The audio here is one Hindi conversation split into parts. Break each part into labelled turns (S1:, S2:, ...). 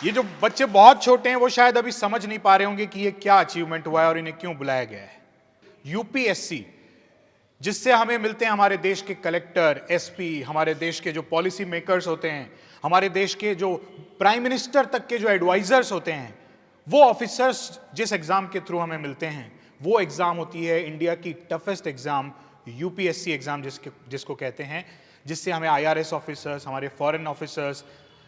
S1: ये जो बच्चे बहुत छोटे हैं वो शायद अभी समझ नहीं पा रहे होंगे कि ये क्या अचीवमेंट हुआ है और इन्हें क्यों बुलाया गया है। यूपीएससी, जिससे हमें मिलते हैं हमारे देश के कलेक्टर, एसपी, हमारे देश के जो पॉलिसी मेकर्स होते हैं, हमारे देश के जो प्राइम मिनिस्टर तक के जो एडवाइजर्स होते हैं, वो ऑफिसर्स जिस एग्जाम के थ्रू हमें मिलते हैं, वो एग्जाम होती है इंडिया की टफेस्ट एग्जाम, यूपीएससी एग्जाम जिसको कहते हैं, जिससे हमें आईआरएस ऑफिसर्स, हमारे फॉरेन ऑफिसर्स,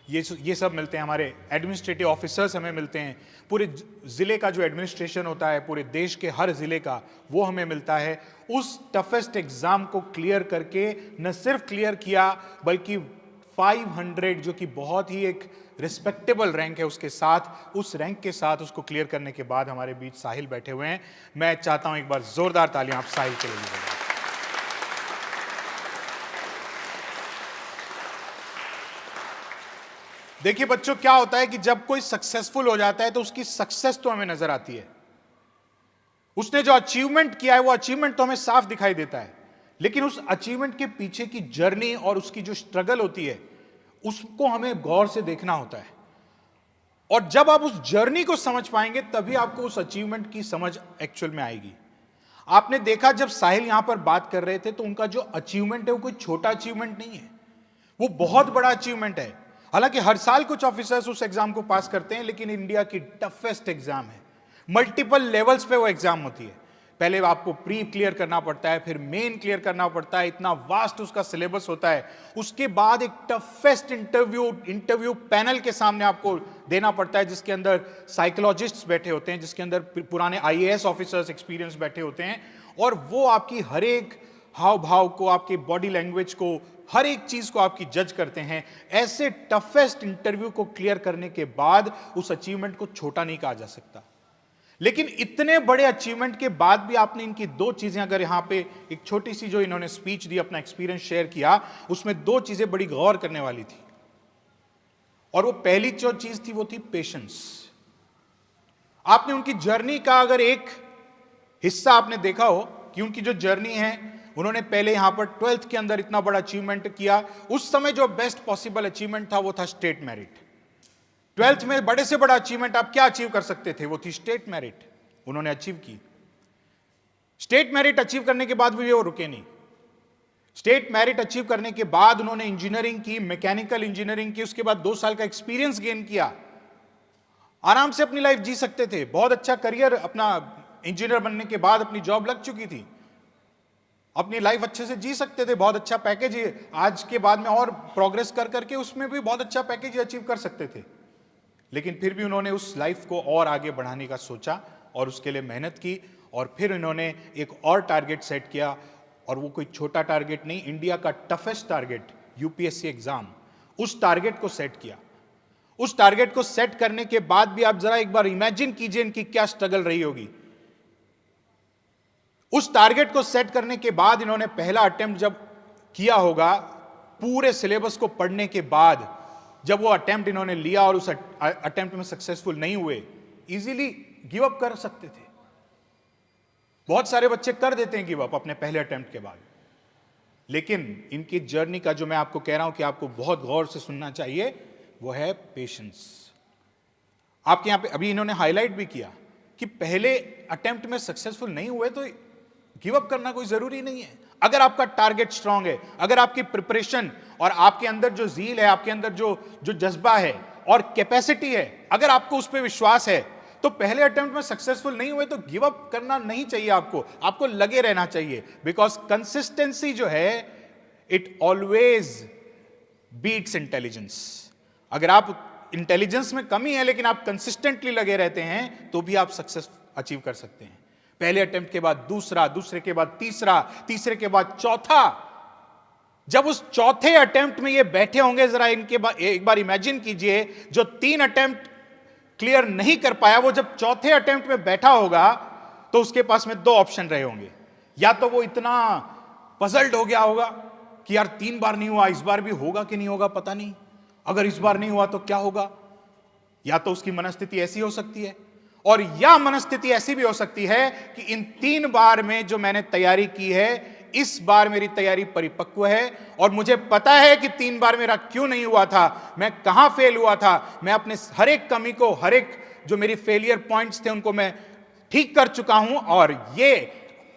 S1: ये सब मिलते हैं, हमारे एडमिनिस्ट्रेटिव ऑफिसर्स हमें मिलते हैं, पूरे ज़िले का जो एडमिनिस्ट्रेशन होता है पूरे देश के हर ज़िले का, वो हमें मिलता है। उस टफेस्ट एग्ज़ाम को क्लियर करके न सिर्फ क्लियर किया बल्कि 500 जो कि बहुत ही एक रिस्पेक्टेबल रैंक है, उसके साथ, उस रैंक के साथ उसको क्लियर करने के बाद हमारे बीच साहिल बैठे हुए हैं। मैं चाहता हूं एक बार जोरदार तालियां आप साहिल के लिए दीजिए। देखिए बच्चों, क्या होता है कि जब कोई सक्सेसफुल हो जाता है तो उसकी सक्सेस तो हमें नजर आती है, उसने जो अचीवमेंट किया है वो अचीवमेंट तो हमें साफ दिखाई देता है, लेकिन उस अचीवमेंट के पीछे की जर्नी और उसकी जो स्ट्रगल होती है उसको हमें गौर से देखना होता है। और जब आप उस जर्नी को समझ पाएंगे तभी आपको उस अचीवमेंट की समझ एक्चुअल में आएगी। आपने देखा जब साहिल यहां पर बात कर रहे थे तो उनका जो अचीवमेंट है वो कोई छोटा अचीवमेंट नहीं है, वो बहुत बड़ा अचीवमेंट है। हालांकि हर साल कुछ ऑफिसर्स उस एग्जाम को पास करते हैं, लेकिन इंडिया की टफेस्ट एग्जाम है। मल्टीपल लेवल्स पे वो एग्जाम होती है। पहले आपको प्री क्लियर करना पड़ता है, फिर मेन क्लियर करना पड़ता है, इतना वास्ट उसका सिलेबस होता है। उसके बाद एक टफेस्ट इंटरव्यू पैनल के सामने आपको देना पड़ता है, जिसके अंदर साइकोलॉजिस्ट्स बैठे होते हैं, जिसके अंदर पुराने आईएएस ऑफिसर्स एक्सपीरियंस बैठे होते हैं, और वो आपकी हर एक हाव भाव को, आपकी बॉडी लैंग्वेज को, हर एक चीज को आपकी जज करते हैं। ऐसे टफेस्ट इंटरव्यू को क्लियर करने के बाद उस अचीवमेंट को छोटा नहीं कहा जा सकता। लेकिन इतने बड़े अचीवमेंट के बाद भी आपने इनकी दो चीजें, अगर यहां पे एक छोटी सी जो इन्होंने स्पीच दी, अपना एक्सपीरियंस शेयर किया, उसमें दो चीजें बड़ी गौर करने वाली थी। और वो पहली जो चीज थी वो थी पेशेंस। आपने उनकी जर्नी का अगर एक हिस्सा आपने देखा हो कि उनकी जो जर्नी है, उन्होंने पहले यहां पर 12th के अंदर इतना बड़ा अचीवमेंट किया। उस समय जो बेस्ट पॉसिबल अचीवमेंट था वो था स्टेट मेरिट। 12th में बड़े से बड़ा अचीवमेंट आप क्या अचीव कर सकते थे, वो थी स्टेट मेरिट। उन्होंने अचीव की। स्टेट मेरिट अचीव करने के बाद भी वो रुके नहीं। स्टेट मेरिट अचीव करने के बाद उन्होंने इंजीनियरिंग की, मैकेनिकल इंजीनियरिंग की, उसके बाद 2 साल का एक्सपीरियंस गेन किया। आराम से अपनी लाइफ जी सकते थे, बहुत अच्छा करियर, अपना इंजीनियर बनने के बाद अपनी जॉब लग चुकी थी, अपनी लाइफ अच्छे से जी सकते थे, बहुत अच्छा पैकेज आज के बाद में और प्रोग्रेस कर करके उसमें भी बहुत अच्छा पैकेज अचीव कर सकते थे। लेकिन फिर भी उन्होंने उस लाइफ को और आगे बढ़ाने का सोचा और उसके लिए मेहनत की, और फिर इन्होंने एक और टारगेट सेट किया, और वो कोई छोटा टारगेट नहीं, इंडिया का टफेस्ट टारगेट यूपीएससी एग्जाम, उस टारगेट को सेट किया। उस टारगेट को सेट करने के बाद भी आप जरा एक बार इमेजिन कीजिए इनकी क्या स्ट्रगल रही होगी। उस टारगेट को सेट करने के बाद इन्होंने पहला अटेम्प्ट जब किया होगा, पूरे सिलेबस को पढ़ने के बाद जब वो अटेम्प्ट इन्होंने लिया और उस अटेम्प्ट में सक्सेसफुल नहीं हुए, इजीली गिव अप कर सकते थे। बहुत सारे बच्चे कर देते हैं गिव अप अपने पहले अटेम्प्ट के बाद। लेकिन इनकी जर्नी का जो मैं आपको कह रहा हूं कि आपको बहुत गौर से सुनना चाहिए, वो है पेशेंस। आपके यहां पे अभी इन्होंने हाईलाइट भी किया कि पहले अटेम्प्ट में सक्सेसफुल नहीं हुए तो गिव अप करना कोई जरूरी नहीं है। अगर आपका टारगेट स्ट्रांग है, अगर आपकी प्रिपरेशन और आपके अंदर जो जील है, आपके अंदर जो जज्बा है और कैपेसिटी है, अगर आपको उस पर विश्वास है, तो पहले अटेम्प्ट में सक्सेसफुल नहीं हुए तो गिव अप करना नहीं चाहिए। आपको लगे रहना चाहिए, बिकॉज कंसिस्टेंसी जो है इट ऑलवेज बीट्स इंटेलिजेंस। अगर आप इंटेलिजेंस में कमी है लेकिन आप कंसिस्टेंटली लगे रहते हैं तो भी आप सक्सेस अचीव कर सकते हैं। पहले अटेम्प्ट के बाद दूसरा, दूसरे के बाद तीसरा, तीसरे के बाद चौथा। जब उस चौथे अटेम्प्ट में ये बैठे होंगे, जरा इनके बाद एक बार इमेजिन कीजिए, जो 3 अटेम्प्ट क्लियर नहीं कर पाया, वो जब चौथे अटेम्प्ट में बैठा होगा तो उसके पास में 2 ऑप्शन रहे होंगे। या तो वो इतना पजल्ड हो गया होगा कि यार 3 बार नहीं हुआ, इस बार भी होगा कि नहीं होगा पता नहीं, अगर इस बार नहीं हुआ तो क्या होगा। या तो उसकी मनस्थिति ऐसी हो सकती है, और या मनस्थिति ऐसी भी हो सकती है कि इन 3 बार में जो मैंने तैयारी की है, इस बार मेरी तैयारी परिपक्व है और मुझे पता है कि 3 बार मेरा क्यों नहीं हुआ था, मैं कहां फेल हुआ था, मैं अपने हर एक कमी को, हर एक जो मेरी फेलियर पॉइंट्स थे उनको मैं ठीक कर चुका हूं और ये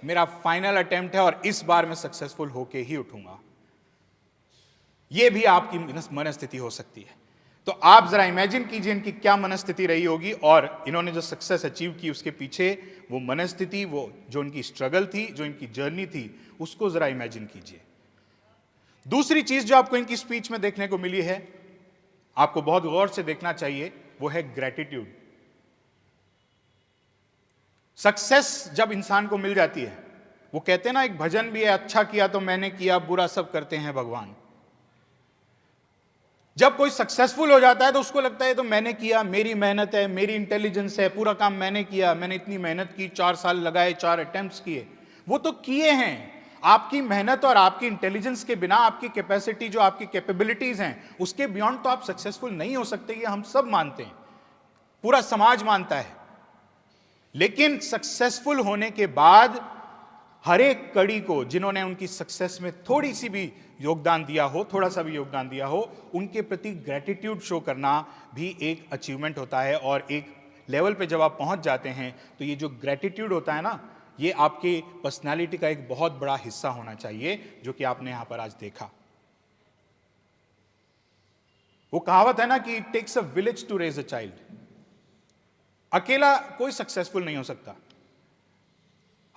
S1: मेरा फाइनल अटेम्प्ट है और इस बार मैं सक्सेसफुल होके ही उठूंगा। यह भी आपकी मनस्थिति हो सकती है। तो आप जरा इमेजिन कीजिए इनकी क्या मनस्थिति रही होगी और इन्होंने जो सक्सेस अचीव की उसके पीछे वो मनस्थिति, वो जो इनकी स्ट्रगल थी, जो इनकी जर्नी थी, उसको जरा इमेजिन कीजिए। दूसरी चीज जो आपको इनकी स्पीच में देखने को मिली है, आपको बहुत गौर से देखना चाहिए, वो है ग्रेटिट्यूड। सक्सेस जब इंसान को मिल जाती है, वो कहते हैं ना, एक भजन भी है, अच्छा किया तो मैंने किया, बुरा सब करते हैं भगवान। जब कोई सक्सेसफुल हो जाता है तो उसको लगता है तो मैंने किया, मेरी मेहनत है, मेरी इंटेलिजेंस है, पूरा काम मैंने किया, मैंने इतनी मेहनत की, 4 साल लगाए, 4 अटेम्प्ट्स किए। वो तो किए हैं, आपकी मेहनत और आपकी इंटेलिजेंस के बिना, आपकी कैपेसिटी, जो आपकी कैपेबिलिटीज हैं, उसके बियॉन्ड तो आप सक्सेसफुल नहीं हो सकते, ये हम सब मानते हैं, पूरा समाज मानता है। लेकिन सक्सेसफुल होने के बाद हर एक कड़ी को, जिन्होंने उनकी सक्सेस में थोड़ी सी भी योगदान दिया हो, थोड़ा सा भी योगदान दिया हो, उनके प्रति ग्रेटिट्यूड शो करना भी एक अचीवमेंट होता है। और एक लेवल पे जब आप पहुंच जाते हैं तो ये जो ग्रेटिट्यूड होता है ना, ये आपकी पर्सनालिटी का एक बहुत बड़ा हिस्सा होना चाहिए, जो कि आपने यहां पर आज देखा। वो कहावत है ना कि it takes a village to raise a child. अकेला कोई सक्सेसफुल नहीं हो सकता,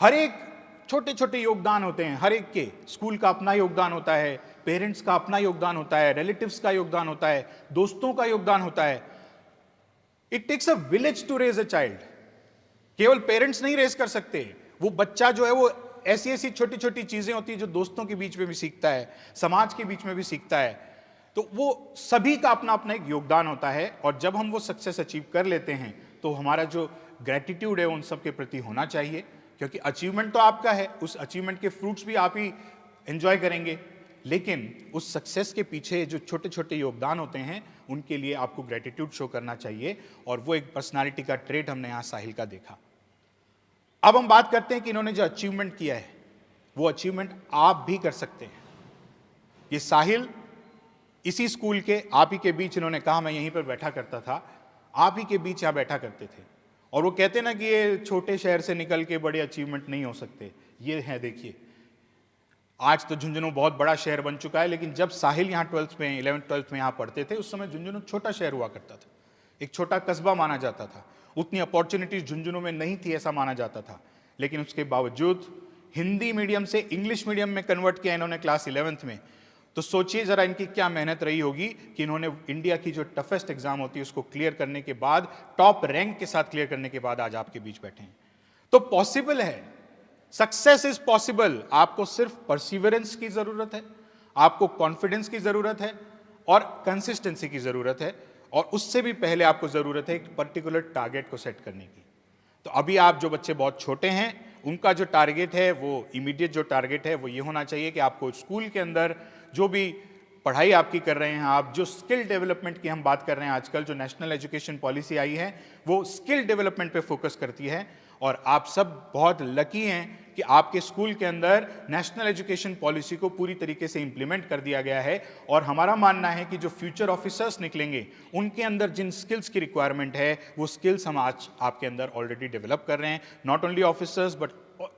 S1: हर एक छोटे छोटे योगदान होते हैं, हर एक के। स्कूल का अपना योगदान होता है, पेरेंट्स का अपना योगदान होता है, रिलेटिव्स का योगदान होता है, दोस्तों का योगदान होता है। It takes a village to raise a child. केवल पेरेंट्स नहीं रेज कर सकते, वो बच्चा जो है वो ऐसी ऐसी छोटी छोटी चीजें होती है जो दोस्तों के बीच में भी सीखता है, समाज के बीच में भी सीखता है। तो वो सभी का अपना अपना एक योगदान होता है और जब हम वो सक्सेस अचीव कर लेते हैं तो हमारा जो ग्रेटिट्यूड है उन सब के प्रति होना चाहिए, क्योंकि अचीवमेंट तो आपका है, उस अचीवमेंट के फ्रूट्स भी आप ही एंजॉय करेंगे, लेकिन उस सक्सेस के पीछे जो छोटे छोटे योगदान होते हैं उनके लिए आपको ग्रेटिट्यूड शो करना चाहिए। और वो एक पर्सनालिटी का ट्रेट हमने यहां साहिल का देखा। अब हम बात करते हैं कि इन्होंने जो अचीवमेंट किया है वो अचीवमेंट आप भी कर सकते हैं। ये साहिल इसी स्कूल के आप ही के बीच, इन्होंने कहा मैं यहीं पर बैठा करता था, आप ही के बीच यहां बैठा करते थे। और वो कहते ना कि ये छोटे शहर से निकल के बड़े अचीवमेंट नहीं हो सकते। ये है, देखिए आज तो झुंझुनू बहुत बड़ा शहर बन चुका है, लेकिन जब साहिल यहाँ 12th में, 11th 12th में यहाँ पढ़ते थे, उस समय झुंझुनू छोटा शहर हुआ करता था, एक छोटा कस्बा माना जाता था। उतनी अपॉर्चुनिटीज झुंझुनू में नहीं थी ऐसा माना जाता था। लेकिन उसके बावजूद हिंदी मीडियम से इंग्लिश मीडियम में कन्वर्ट किया इन्होंने क्लास 11th में। तो सोचिए जरा इनकी क्या मेहनत रही होगी कि इन्होंने इंडिया की जो टफेस्ट एग्जाम होती है उसको क्लियर करने के बाद, टॉप रैंक के साथ क्लियर करने के बाद आज आपके बीच बैठे हैं। तो पॉसिबल है, सक्सेस इज पॉसिबल। आपको सिर्फ परसिवरेंस की जरूरत है, आपको कॉन्फिडेंस की जरूरत है और कंसिस्टेंसी की जरूरत है, और उससे भी पहले आपको जरूरत है एक पर्टिकुलर टारगेट को सेट करने की। तो अभी आप जो बच्चे बहुत छोटे हैं, उनका जो टारगेट है, वो इमीडिएट जो टारगेट है वो ये होना चाहिए कि आपको स्कूल के अंदर जो भी पढ़ाई आपकी कर रहे हैं, आप जो स्किल डेवलपमेंट की हम बात कर रहे हैं, आजकल जो नेशनल एजुकेशन पॉलिसी आई है वो स्किल डेवलपमेंट पे फोकस करती है। और आप सब बहुत लकी हैं कि आपके स्कूल के अंदर नेशनल एजुकेशन पॉलिसी को पूरी तरीके से इंप्लीमेंट कर दिया गया है। और हमारा मानना है कि जो फ्यूचर ऑफिसर्स निकलेंगे उनके अंदर जिन स्किल्स की रिक्वायरमेंट है वो स्किल्स हम आज आपके अंदर ऑलरेडी डेवलप कर रहे हैं। Not only officers but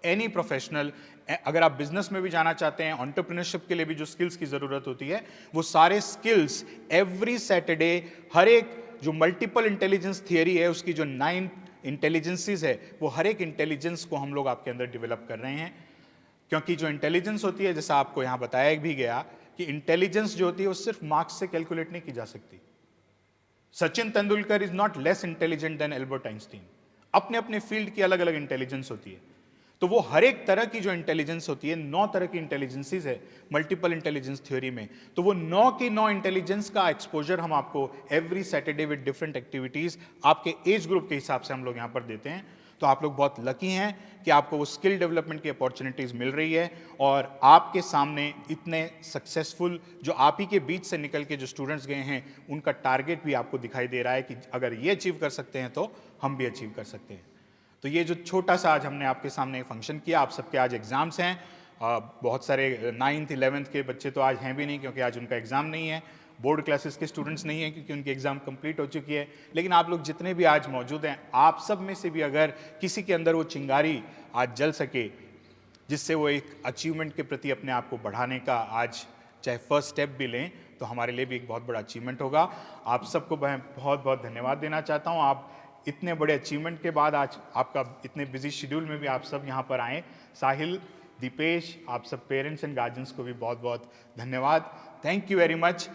S1: any professional. अगर आप बिजनेस में भी जाना चाहते हैं, एंटरप्रेन्योरशिप के लिए भी जो स्किल्स की जरूरत होती है, वो सारे स्किल्स एवरी सैटरडे, हर एक जो मल्टीपल इंटेलिजेंस थियरी है उसकी जो 9 इंटेलिजेंसीज है, वो हर एक इंटेलिजेंस को हम लोग आपके अंदर डेवलप कर रहे हैं। क्योंकि जो इंटेलिजेंस होती है, जैसा आपको यहां बताया भी गया कि इंटेलिजेंस जो होती है वो सिर्फ मार्क्स से कैलकुलेट नहीं की जा सकती। Sachin Tendulkar is not less intelligent then Albert Einstein. अपने अपने फील्ड की अलग अलग इंटेलिजेंस होती है। तो वो हर एक तरह की जो इंटेलिजेंस होती है, 9 तरह की इंटेलिजेंसीज है मल्टीपल इंटेलिजेंस थ्योरी में, तो वो 9 की 9 इंटेलिजेंस का एक्सपोजर हम आपको every Saturday with different activities आपके एज ग्रुप के हिसाब से हम लोग यहां पर देते हैं। तो आप लोग बहुत लकी हैं कि आपको वो स्किल डेवलपमेंट की अपॉर्चुनिटीज मिल रही है। और आपके सामने इतने सक्सेसफुल जो आप ही के बीच से निकल के जो स्टूडेंट्स गए हैं, उनका टारगेट भी आपको दिखाई दे रहा है कि अगर ये अचीव कर सकते हैं तो हम भी अचीव कर सकते हैं। तो ये जो छोटा सा आज हमने आपके सामने फंक्शन किया, आप सबके आज एग्जाम्स हैं, बहुत सारे 9th 11th के बच्चे तो आज हैं भी नहीं, क्योंकि आज उनका एग्ज़ाम नहीं है। बोर्ड क्लासेस के स्टूडेंट्स नहीं हैं, क्योंकि उनकी एग्ज़ाम कंप्लीट हो चुकी है। लेकिन आप लोग जितने भी आज मौजूद हैं, आप सब में से भी अगर किसी के अंदर वो चिंगारी आज जल सके, जिससे वो एक अचीवमेंट के प्रति अपने आप को बढ़ाने का आज चाहे फर्स्ट स्टेप भी लें, तो हमारे लिए भी एक बहुत बड़ा अचीवमेंट होगा। आप सबको मैं बहुत बहुत धन्यवाद देना चाहता हूँ। आप इतने बड़े अचीवमेंट के बाद आज आपका इतने बिजी शेड्यूल में भी आप सब यहाँ पर आए। साहिल, दीपेश, आप सब पेरेंट्स एंड गार्जियंस को भी बहुत बहुत धन्यवाद। Thank you very much.